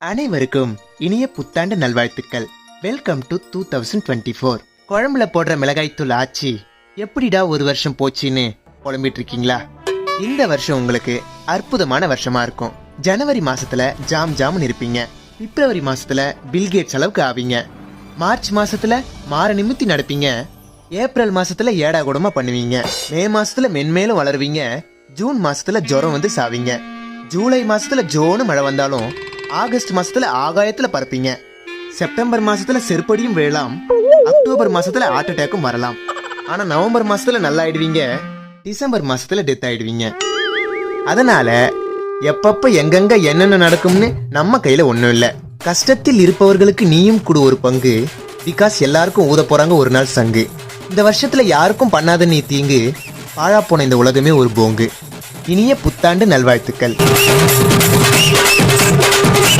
அனைவருக்கும் இனிய புத்தாண்டு நல்வாழ்த்துக்கள். Welcome to 2024. குழம்புல போடுற மிளகாய்த்தூள் ஆச்சி எப்படிடா ஒரு வருஷம் போச்சுன்னு புலம்பிட்டு இருக்கீங்களா? இந்த வருஷம் உங்களுக்கு அற்புதமான வருஷமா இருக்கும். ஜனவரி மாசத்துல ஜாம்னு இருப்பீங்க. பிப்ரவரி மாசத்துல பில்கேட்ஸ் அளவுக்கு ஆவீங்க. மார்ச் மாசத்துல மாற நிமித்தி நடப்பீங்க. ஏப்ரல் மாசத்துல ஏடா கூடமா பண்ணுவீங்க. மே மாசத்துல மென்மேலும் வளருவீங்க. ஜூன் மாசத்துல ஜுரம் வந்து சாவீங்க. ஜூலை மாசத்துல ஜோனு மழை வந்தாலும் ஆகஸ்ட் மாசத்துல ஆகாயத்துல பறப்பீங்க. செப்டம்பர் மாசத்துல செருப்படியும் விழலாம். அக்டோபர் மாசத்துல ஹார்ட் அட்டாக்கும் வரலாம். ஆனா நவம்பர் மாசத்துல நல்லா ஆயிடுவீங்க. டிசம்பர் மாசத்துல டெத் ஆயிடுவீங்க. அதனால எப்பப்ப எங்கெங்க என்னென்ன நடக்கும்னு நம்ம கையில ஒண்ணும் இல்ல. கஷ்டத்தில் இருப்பவர்களுக்கு நீயும் கொடு ஒரு பங்கு. பிகாஸ் எல்லாருக்கும் ஊத போறாங்க ஒரு நாள் சங்கு. இந்த வருஷத்துல யாருக்கும் பண்ணாத நீ தீங்கு. பாழா போன இந்த உலகமே ஒரு போங்கு. இனிய புத்தாண்டு நல்வாழ்த்துக்கள்.